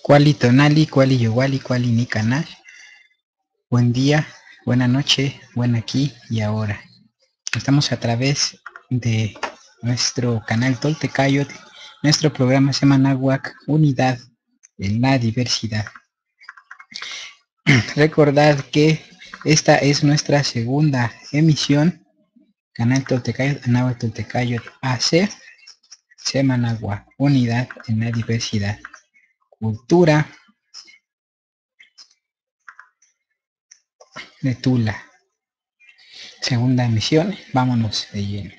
Kuali tonali, kuali yowali, kuali nikana. Buen día, buena noche, buen aquí y ahora. Estamos a través de nuestro canal Toltecayotl. Nuestro programa se llama Nahuac, Unidad en la Diversidad. Recordad que esta es nuestra segunda emisión. Canal Toltecayotl, Nahuac Toltecayotl AC, Semanagua, Unidad en la Diversidad. Cultura de Tula. Segunda emisión, vámonos de lleno.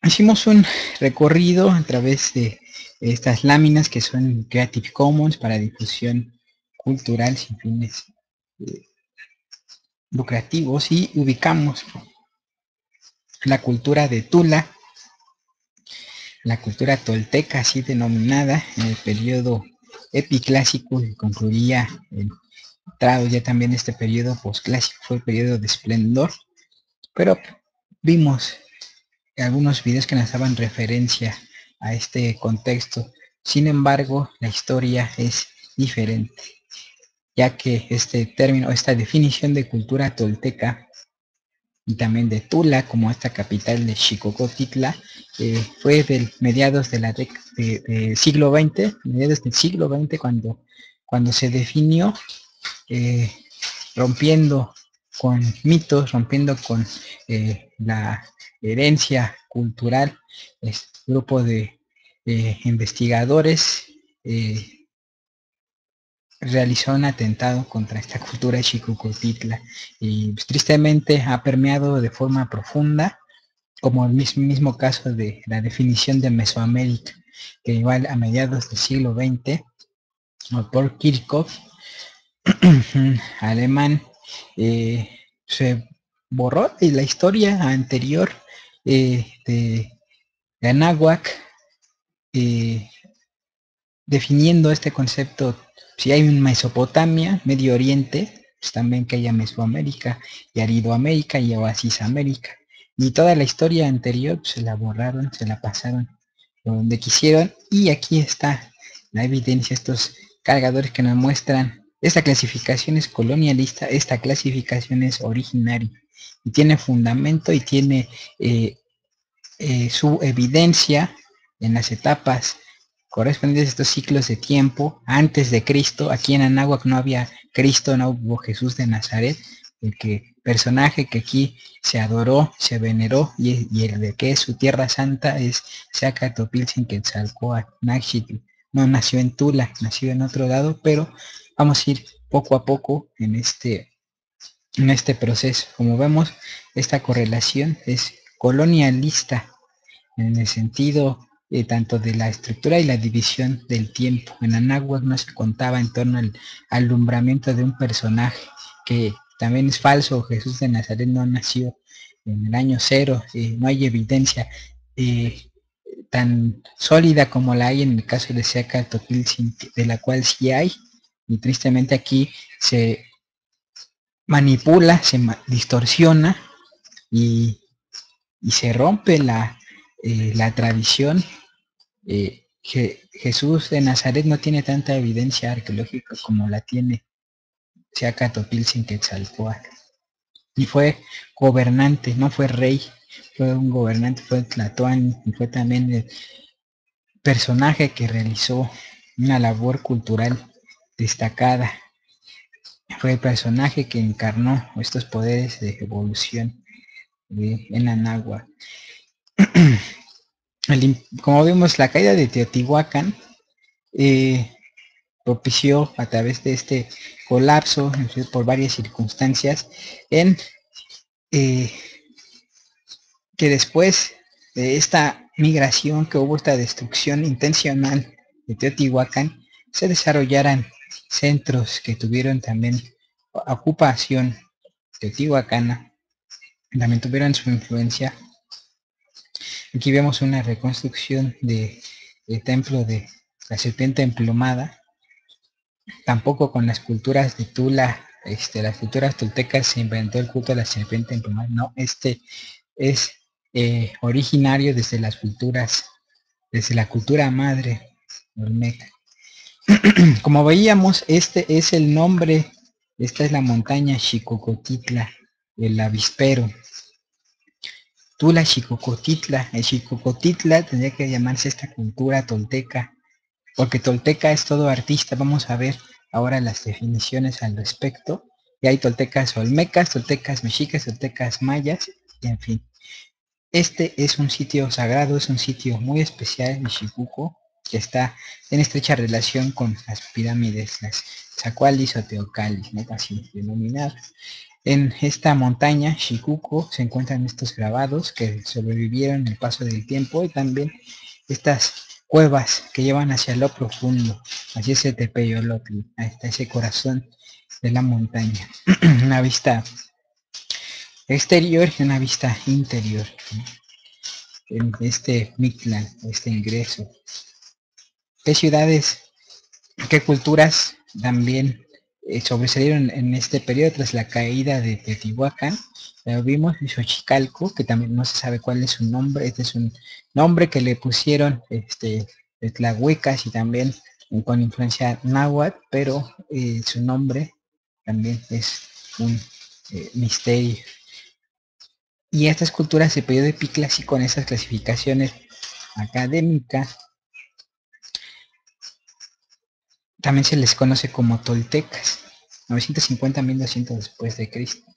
Hicimos un recorrido a través de estas láminas que son Creative Commons para difusión cultural sin fines lucrativos y ubicamos la cultura de Tula, la cultura tolteca así denominada en el periodo epiclásico que concluía entrado ya también este periodo posclásico, fue el periodo de esplendor, pero vimos algunos videos que nos daban referencia a este contexto. Sin embargo, la historia es diferente, ya que este término, esta definición de cultura tolteca y también de Tula como esta capital de Xicocotitla, fue del mediados de la del siglo XX, mediados del siglo XX cuando se definió, rompiendo con mitos, rompiendo con la herencia cultural. Este grupo de investigadores realizó un atentado contra esta cultura de Xicocotitla y pues, tristemente ha permeado de forma profunda, como el mismo caso de la definición de Mesoamérica, que igual a mediados del siglo XX, por Kirchhoff, alemán, se borró de la historia anterior de Anáhuac, definiendo este concepto. Si hay un Mesopotamia, Medio Oriente, pues también que haya Mesoamérica y Aridoamérica y Oasis América. Y toda la historia anterior pues, se la borraron, se la pasaron donde quisieron. Y aquí está la evidencia, estos cargadores que nos muestran. Esta clasificación es colonialista, esta clasificación es originaria y tiene fundamento y tiene su evidencia en las etapas correspondientes a estos ciclos de tiempo antes de Cristo. Aquí en Anáhuac no había Cristo, no hubo Jesús de Nazaret, el personaje que aquí se adoró, se veneró y el de que es su tierra santa es Zacatopiltzin Quetzalcóatl Náxitl. No nació en Tula, nació en otro lado, pero vamos a ir poco a poco en este proceso. Como vemos, esta correlación es colonialista en el sentido tanto de la estructura y la división del tiempo. En Anáhuac no se contaba en torno al alumbramiento de un personaje, que también es falso. Jesús de Nazaret no nació en el año cero, no hay evidencia tan sólida como la hay en el caso de Zacatopiltzin, de la cual sí hay, y tristemente aquí se manipula, se distorsiona y se rompe la tradición. Jesús de Nazaret no tiene tanta evidencia arqueológica como la tiene Zacatopiltzin Quetzalcóatl. Y fue gobernante, no fue rey, fue un gobernante, fue Tlatoani, y fue también el personaje que realizó una labor cultural destacada. Fue el personaje que encarnó estos poderes de evolución en Anáhuac. Como vemos, la caída de Teotihuacán propició a través de este colapso por varias circunstancias en que después de esta migración, que hubo esta destrucción intencional de Teotihuacán, se desarrollaran centros que tuvieron también ocupación teotihuacana, también tuvieron su influencia. Aquí vemos una reconstrucción del templo de la serpiente emplumada. Tampoco con las culturas de Tula, las culturas toltecas se inventó el culto a la serpiente emplumada. No, este es originario desde las culturas, desde la cultura madre olmeca. Como veíamos, este es el nombre, esta es la montaña Xicocotitla, el avispero. Tula Xicocotitla, el Xicocotitla tendría que llamarse esta cultura tolteca, porque tolteca es todo artista. Vamos a ver ahora las definiciones al respecto. Y hay toltecas olmecas, toltecas mexicas, toltecas mayas, y en fin. Este es un sitio sagrado, es un sitio muy especial, Mixicuco, que está en estrecha relación con las pirámides, las Zacualis o Teocalis, ¿no? Así denominadas. En esta montaña, Xikuco, se encuentran estos grabados que sobrevivieron el paso del tiempo y también estas cuevas que llevan hacia lo profundo, hacia ese Tepeyolotl, hasta ese corazón de la montaña. Una vista exterior y una vista interior, ¿no? En este Mictlán, este ingreso. ¿Qué ciudades, qué culturas también sobresalieron en este periodo tras la caída de Teotihuacán? Vimos Xochicalco, que también no se sabe cuál es su nombre. Este es un nombre que le pusieron de tlahuecas y también con influencia náhuatl, pero su nombre también es un misterio. Y estas culturas de periodo epiclásico con esas clasificaciones académicas también se les conoce como toltecas, 950-1200 después de Cristo.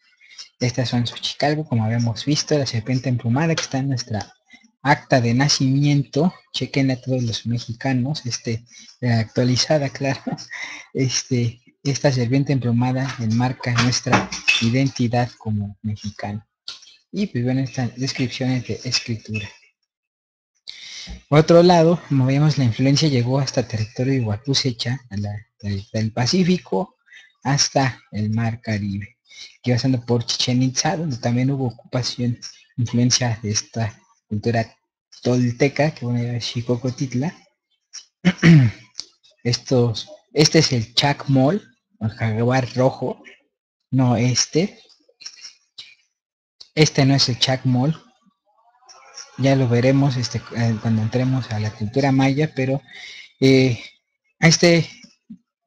Estas son Xochicalco, como habíamos visto, la serpiente emplumada que está en nuestra acta de nacimiento. Chequen a todos los mexicanos, actualizada, claro. Esta serpiente emplumada enmarca nuestra identidad como mexicano. Y pues ven estas descripciones de escritura. Por otro lado, como vemos, la influencia llegó hasta territorio de Huapusecha, del Pacífico, hasta el Mar Caribe, que iba pasando por Chichen Itza, donde también hubo ocupación, influencia de esta cultura tolteca, que bueno, era Xicocotitla. Este es el Chacmol, el jaguar rojo, no este. Este no es el Chacmol, ya lo veremos cuando entremos a la cultura maya, pero a este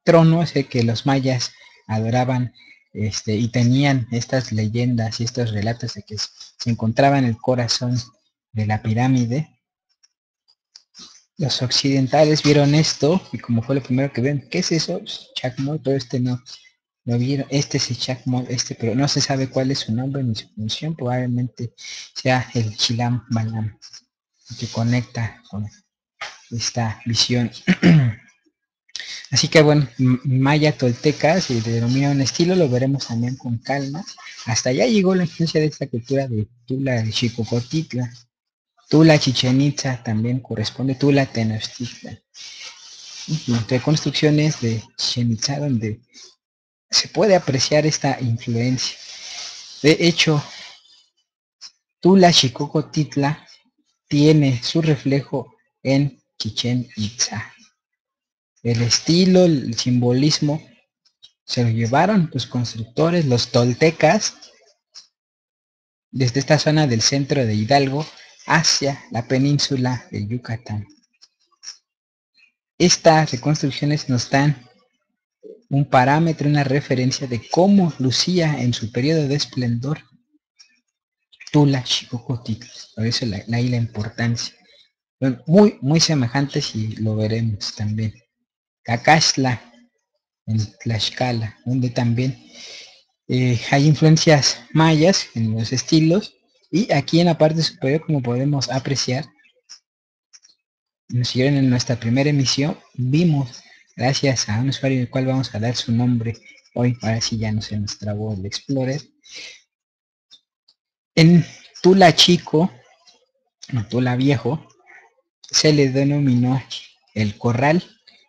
trono es el que los mayas adoraban, y tenían estas leyendas y estos relatos de que se encontraba en el corazón de la pirámide. Los occidentales vieron esto y como fue lo primero que ven, ¿qué es eso? Chacmol, pero no lo vieron. Este es el Chacmol, pero no se sabe cuál es su nombre ni su función. Probablemente sea el Chilam Balam, que conecta con esta visión. Así que bueno, maya tolteca se denomina un estilo, lo veremos también con calma. Hasta allá llegó la influencia de esta cultura de Tula de Xicocotitla. Tula Chichen Itza también corresponde, Tula Tenochtitlan. Entre construcciones de Chichen Itza donde se puede apreciar esta influencia. De hecho, Tula Xicocotitla tiene su reflejo en Chichen Itza. El estilo, el simbolismo se lo llevaron los constructores, los toltecas, desde esta zona del centro de Hidalgo hacia la península de Yucatán. Estas reconstrucciones nos dan un parámetro, una referencia de cómo lucía en su periodo de esplendor Tula Xicocotitl. Por eso la importancia. Bueno, muy semejantes y lo veremos también. Cacaxtla en Tlaxcala, donde también hay influencias mayas en los estilos, y aquí en la parte superior, como podemos apreciar, nos siguieron en nuestra primera emisión, vimos, gracias a un usuario del cual vamos a dar su nombre hoy, ahora sí ya no se nos trabó el Explorer, en Tula Chico, o Tula Viejo, se le denominó el Corral.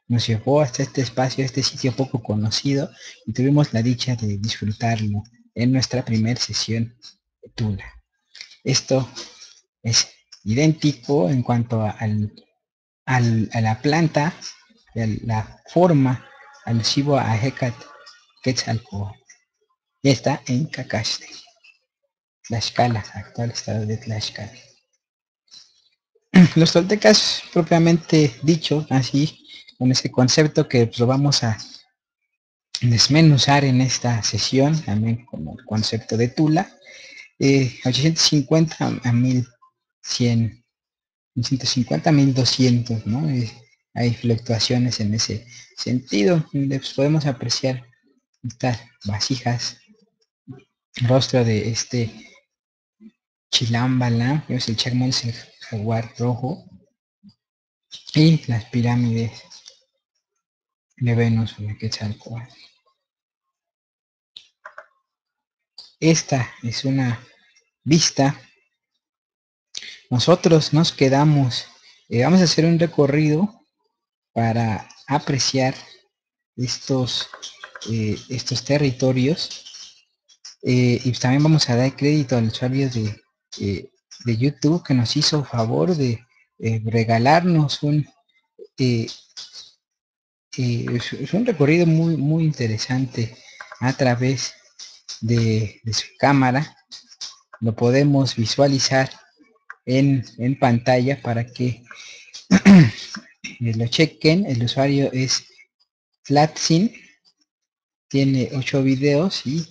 Nos llevó hasta este espacio, este sitio poco conocido, y tuvimos la dicha de disfrutarlo en nuestra primera sesión de Tula. Esto es idéntico en cuanto a la planta, a la forma, alusivo a Hecat Quetzalcóatl. Está en Cacaxtla, Tlaxcala, actual estado de Tlaxcala. Los toltecas, propiamente dicho, así, con ese concepto que pues, lo vamos a desmenuzar en esta sesión, también como el concepto de Tula. 850 a 1100, 150 a 1200, ¿no? Hay fluctuaciones en ese sentido, donde pues, podemos apreciar estas vasijas, rostro de este Chilambala, que es el Chacmol, es el jaguar rojo, y las pirámides de Venus o de Quetzalcóatl. Esta es una vista. Nosotros nos quedamos, vamos a hacer un recorrido para apreciar estos territorios, y también vamos a dar crédito al usuario de YouTube que nos hizo favor de regalarnos es un recorrido muy interesante a través de su cámara. Lo podemos visualizar en pantalla para que lo chequen. El usuario es Flatsin, tiene 8 videos y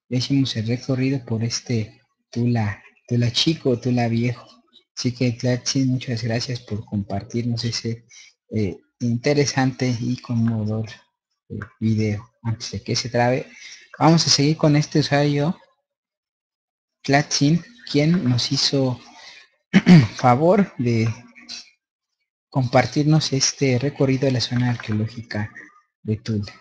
hicimos el recorrido por este Tula chico, Tula viejo. Así que Flatsin, muchas gracias por compartirnos ese interesante y conmovedor video. Antes de que se trabe, vamos a seguir con este usuario Flatsin, quien nos hizo favor de compartirnos este recorrido de la zona arqueológica de Tula.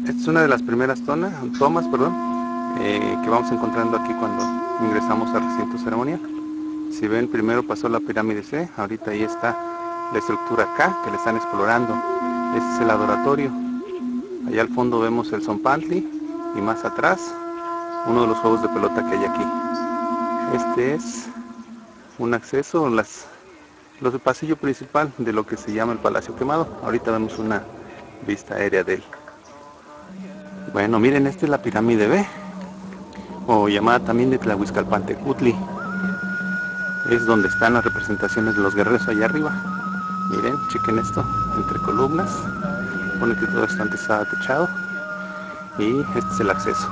Esta es una de las primeras tomas, que vamos encontrando aquí cuando ingresamos al recinto ceremonial. Si ven, primero pasó la pirámide C, ahorita ahí está la estructura K que le están explorando. Este es el adoratorio. Allá al fondo vemos el Zompantli y más atrás uno de los juegos de pelota que hay aquí. Este es un acceso, el pasillo principal de lo que se llama el Palacio Quemado. Ahorita vemos una vista aérea de él. Bueno, miren, esta es la pirámide B, o llamada también de Tlahuizcalpantecutli. Es donde están las representaciones de los guerreros allá arriba. Miren, chequen esto, entre columnas. Pone que todo está techado. Y este es el acceso.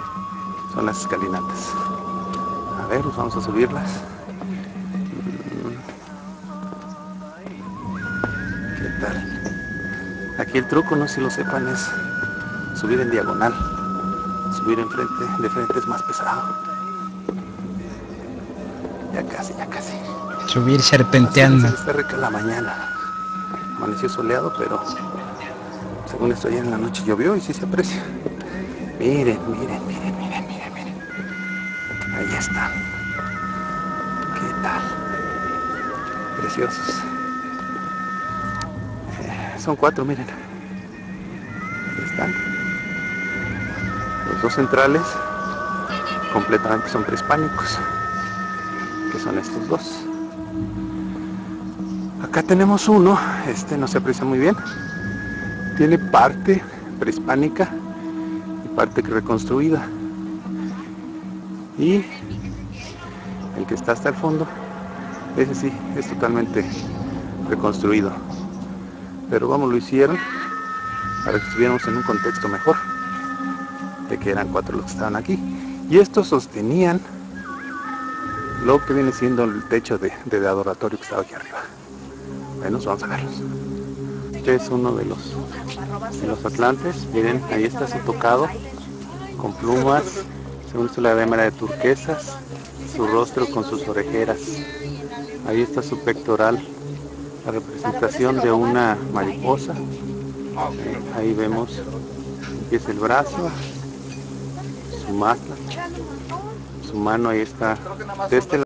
Son las escalinatas. A ver, pues vamos a subirlas. ¿Qué tal? Aquí el truco, no sé si lo sepan, es subir en diagonal. Subir de frente es más pesado. Ya casi. Subir serpenteando. Está rica la mañana. Amaneció soleado, pero según esto ayer en la noche llovió y sí se aprecia. Miren. Ahí están. ¿Qué tal? Preciosos. Son 4, miren. Ahí están. Los 2 centrales completamente son prehispánicos, que son estos 2. Acá tenemos uno, este no se aprecia muy bien. Tiene parte prehispánica y parte reconstruida. Y el que está hasta el fondo, ese sí, es totalmente reconstruido. Pero vamos, lo hicieron para que estuviéramos en un contexto mejor, de que eran 4 los que estaban aquí. Y estos sostenían lo que viene siendo el techo de adoratorio que estaba aquí arriba. Bueno, vamos a verlos. Este es uno de los atlantes. Miren, ahí está su tocado con plumas. Según esto, la diadema de turquesas. Su rostro con sus orejeras. Ahí está su pectoral, la representación de una mariposa. Ahí vemos, empieza el brazo, su máscara, su mano, ahí está. De este lado